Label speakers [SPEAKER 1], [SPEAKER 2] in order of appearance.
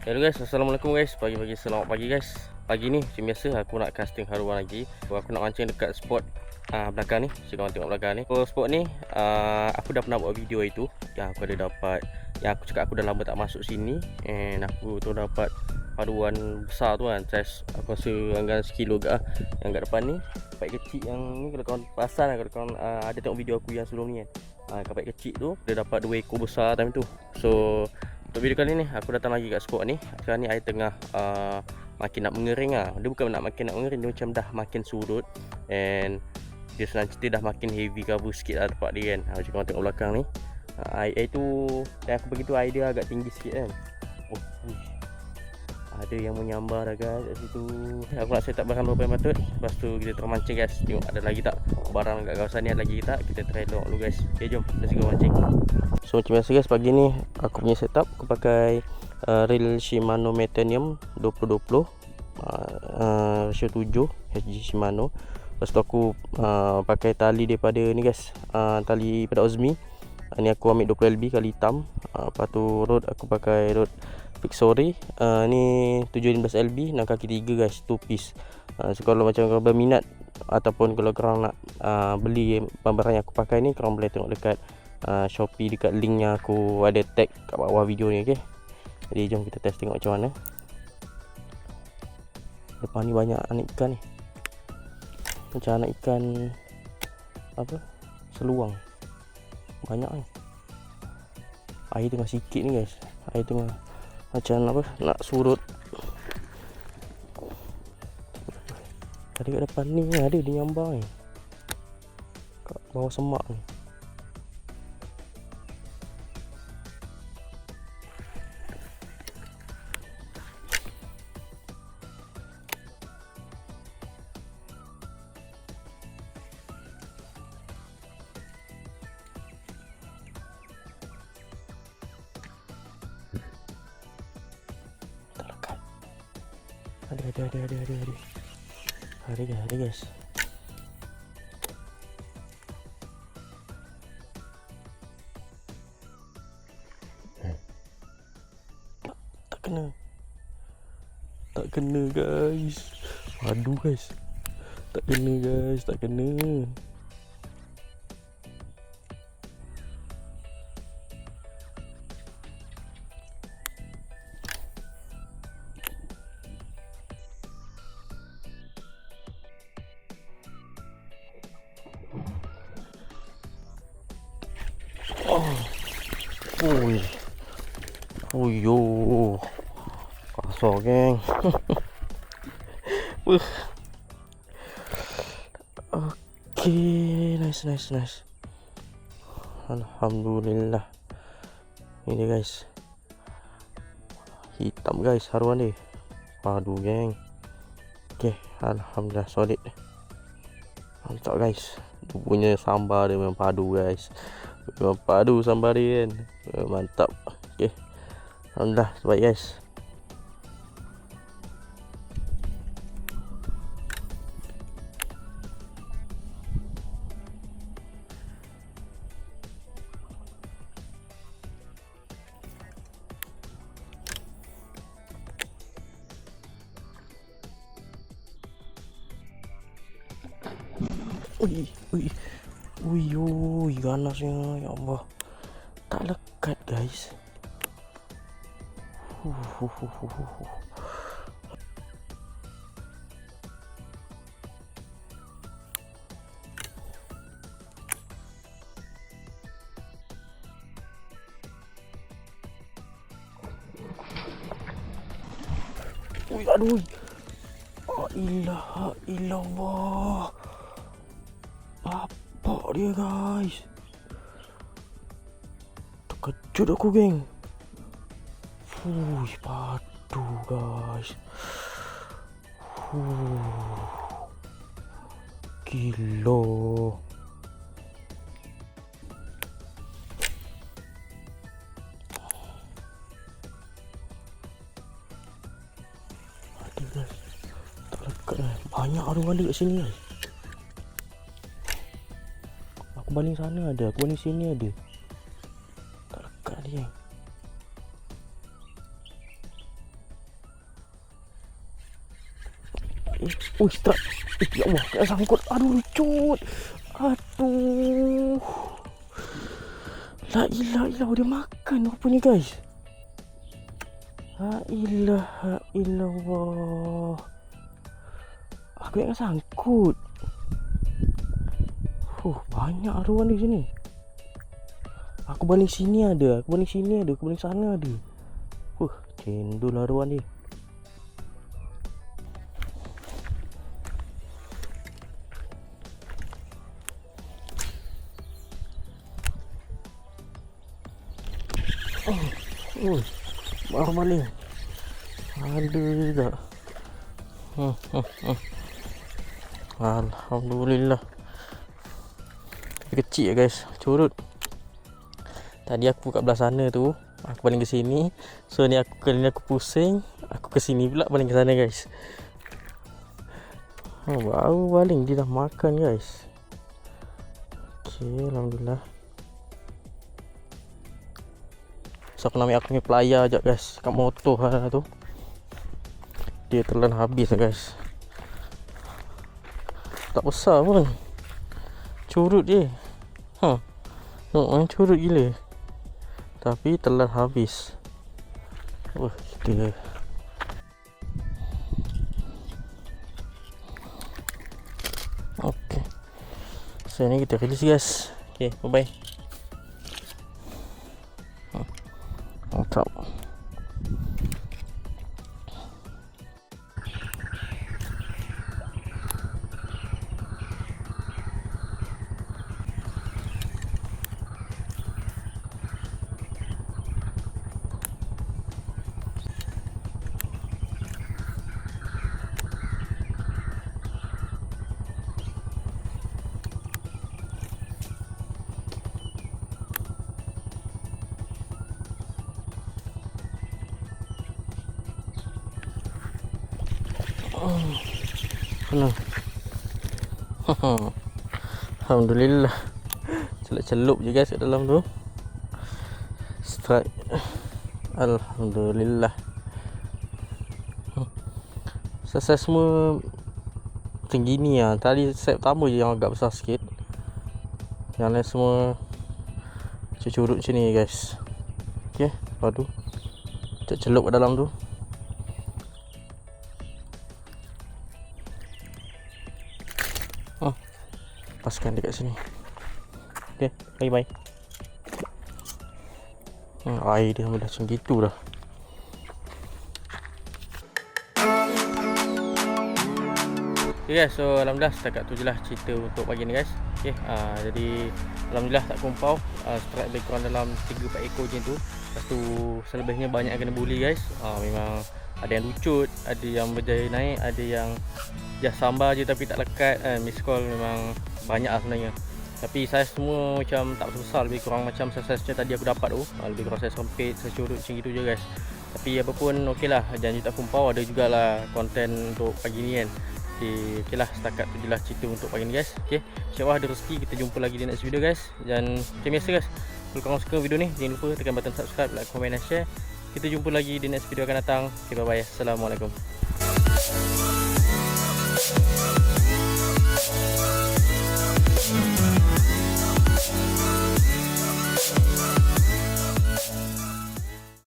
[SPEAKER 1] Hello guys, assalamualaikum guys. Pagi-pagi, selamat pagi guys. Pagi ni macam biasa aku nak casting haruan lagi. Aku nak mancing dekat spot belakang ni. Jika korang tengok belakang ni. So spot ni aku dah pernah buat video itu. Yang aku ada dapat, yang aku cakap aku dah lama tak masuk sini. And aku tu dapat haruan besar tu kan. Size aku rasa anggaran sekilo ke yang kat depan ni. Kapal kecil yang ni kalau korang perasan, kalau korang ada tengok video aku yang sebelum ni kan. Kapal kecil tu dia dapat 2 ekor besar time tu. So untuk video kali ni aku datang lagi kat spot ni. Sekarang ni air tengah makin nak mengering lah. Dia bukan makin nak mengering, dia macam dah makin surut. And dia senang cerita dah makin heavy cover sikit lah tempat dia kan. Macam korang tengok belakang ni, air tu, dan aku begitu air dia agak tinggi sikit kan. Ada yang menyambar dah guys kat situ. Aku nak set up barang luar patut. Lepas tu kita termancing guys. Tengok ada lagi tak barang kat kawasan ni, ada lagi tak. Kita try tengok dulu guys. Okay, jom let's go mancing. So macam biasa guys, pagi ni aku punya setup, aku pakai reel Shimano Metanium 2020 ratio 7 HG Shimano. Lepas tu aku pakai tali daripada ni guys, tali pada Ozmi. Ni aku ambil 20 LB kali hitam. Lepas tu rod aku pakai rod Fixory, ni 715 LB 6 kaki 3 guys, 2 piece. So kalau macam korang berminat ataupun kalau korang nak beli barang yang aku pakai ni, korang boleh tengok dekat Shopee, dekat link yang aku ada tag kat bawah video ni. Okay, jadi jom kita test tengok macam mana. Depan ni banyak anak ikan ni, macam anak ikan apa, seluang banyak ni. Air tengah sikit ni guys, air tengah macam apa, nak surut. Ada kat depan ni, ada dia nyambar ni kat bawah semak ni. Ada guys. Tak kena guys. Aduh guys, tak kena guys, tak kena. Oh yo, kasar geng. Okay, nice. Alhamdulillah. Ini guys, hitam guys haruan dia. Padu geng. Okay, alhamdulillah solid. Mantap guys. Tu punya sambar dia memang padu guys. Memang padu sambar dia kan. Mantap. Okay, alhamdulillah baik guys. Ui, ganasnya ya Allah. Tak lekat guys. Aduh. La ilaha illallah. Apa dia guys? Terkejut aku geng. Padu guys. Gila. Ada guys, tak lekat lah. Banyak haruan kat sini guys. Aku baling sana ada, aku baling sini ada. Tak lekat dia. strike. Ya Allah, kena sangkut. Aduh, lucut. Aduh. La ilaha illallah, dia makan rupanya guys. La ilaha illallah. Aku yang sangkut. Banyak aruan di sini. Aku balik sini ada, aku balik sini ada, aku balik sana ada. Cendol aruan ni. Baru balik. Ada tak? Alhamdulillah. Kecil ya guys, curut. Tadi aku kat belah sana tu, aku baling ke sini. So ni kali ni aku pusing, aku ke sini pula baling ke sana guys. Baru baling dia dah makan guys. Okey, alhamdulillah. So aku nak ambil aku punya pelayar sekejap guys, kat motor tu. Dia telan habis guys. Tak besar pun. Curut dia. Curut gila. Tapi telan habis. Dia. Okey. So ni kita release guys. Okey, bye bye. Mantap. Senang. Alhamdulillah. Celup-celup je guys kat dalam tu. Strike. Alhamdulillah. Saiz semua tinggi ni lah. Tadi set pertama je yang agak besar sikit. Yang lain semua curut macam ni guys. Okay, lepas tu celup kat dalam tu. Paskan dekat sini. Okay, bye bye. Air dia dah macam gitu dah. Okay guys, so alhamdulillah setakat tu je lah cerita untuk pagi ni guys. Okay, jadi alhamdulillah tak kumpau. Strike lebih kurang dalam 3-4 ekor je tu. Lepas tu selebihnya banyak yang kena bully guys. Memang ada yang lucut, ada yang berjaya naik, ada yang just sambar je tapi tak lekat. Miss call memang banyak lah sebenarnya. Tapi saiz semua macam tak besar, lebih kurang macam saiz macam tadi aku dapat tu. Lebih kurang saiz sempit, saiz curut macam gitu je guys. Tapi apa pun okey lah, janji tak kumpau, ada jugalah konten untuk pagi ni kan. Okey lah, setakat tu je lah cerita untuk pagi ni guys. Okey, insyaAllah ada rezeki kita jumpa lagi di next video guys. Dan macam biasa guys, kalau korang suka video ni, jangan lupa tekan button subscribe, like, komen dan share. Kita jumpa lagi di next video akan datang. Okay, bye bye. Assalamualaikum.